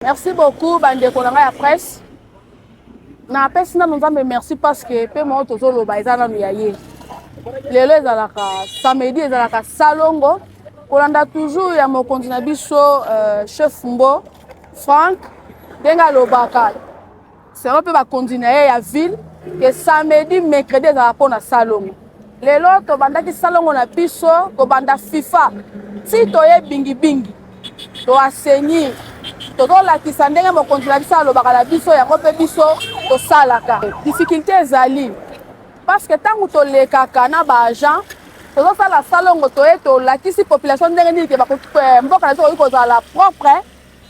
Merci beaucoup, bandeko na ya presse. Na presse na nous avons merci parce que pe mo tozo lo ba ezana no yaye. Lelo ezalaka samedi ezalaka salongo. Kolanda toujours ya mokonzi na biso chef Mbo Frank denga lobaka. C'est un peu ba continuer ya ville que samedi mercredi ezalaka pona salongo. Lelo to bandaki salongo na biso ko banda FIFA. Si toye bingi bingi to asenyi tozolakisa ndenge mokonzi na biso alobaka na biso yango mpe biso tosalaka. Difficulté ezali parce que ntango tolekaka na baagent tozosala salongo toye tolakisi population ndenge nini ke mboka na biso koki kozala propre,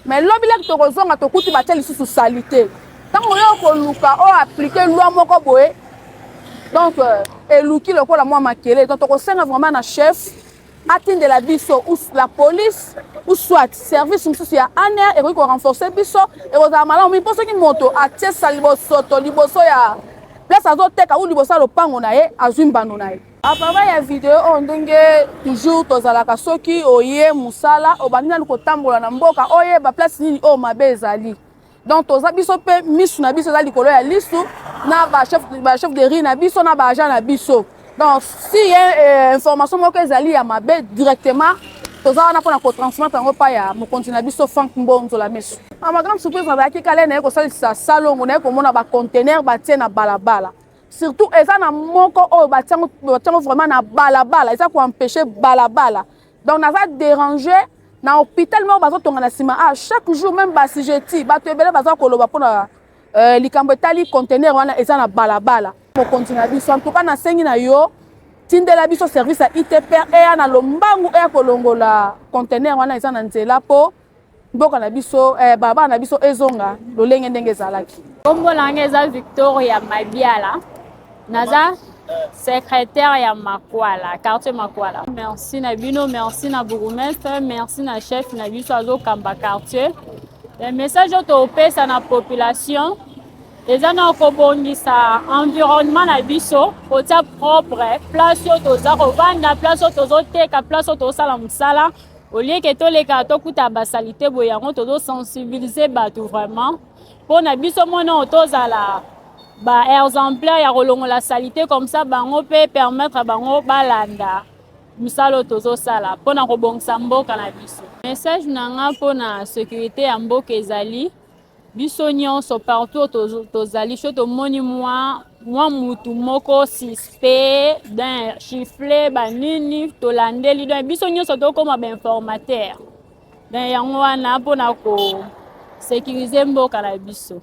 mais lobi leki tokozonga tokuti batie lisusu salite ntango oyo koluka oyo aplike loi moko boye donc eluki lokola mwa makele. Donc tokosenga vraiment na chef atindela biso ou la police ou soit service mosusu ya ANR ekoki korenforce biso ekozala malamu mi mpo soki moto atiesa libosoto liboso ya place azoteka ou liboso ya lopango na ye azwi mbano na ye. Apava ya video oyo ndenge toujours tozalaka soki oye mosala obandi nani kotambola na mboka oyeba place nini oyo mabe ezali. Donc toza biso mpe misu na biso eza likolo ya lisu na bachef de riz na biso na baagent na biso. Donc si y a information moko ezali ya mabe directement toza wana mpona kotransmettre yango pa ya mokonzi na biso Frank Mbo Nzola Mesu. Ma grande surprise nazalaki kala naye kosalisa salongo naye komona bacontener batie na balabala, surtout eza na moko oyo batiango vraiment na balabala eza koempêche balabala. Donc naza déranger na hôpital moko bazotonga na nsima chaque jour même basijeti bato ebele baza koloba mpona likambo etali contener wana eza na balabala. Mokonzi na biso en tout cas nasengi na yo tindela biso service ya ITPR eya na lombangu eya kolongola contener wana eza na nzela po mboka na biso baba na biso ezonga lolenge ndenge ezalaki. Kombo nanga eza Victoria Mabiala, naza secrétaire ya Makwala, quartier Makwala. Merci na bino, merci na bourgmestre, merci na chef na biso azokamba quartier. Le message topesa na population eza na kobongisa environnement na biso kotia propre, place oyo toza kovanda, place oyo tozoteka, place oyo tozosala mosala olie ke toleka tokuta basalite boye yango tozosensibilize bato vraiment mpo na biso mona oyo tozala exemplaire ya kolongola salite comme ça bango mpe permettre bango balanda mosala oyo tozosala mpo na kobongisa mboka na biso. Message nanga mpo na sécurité ya mboka ezali biso nyonso partout tozali so tomoni mwa mutu moko suspect d'un chiffle banini tolandeli donc biso nyonso tokoma bainformateur donc yango wana mpona kosécurize mboka na biso.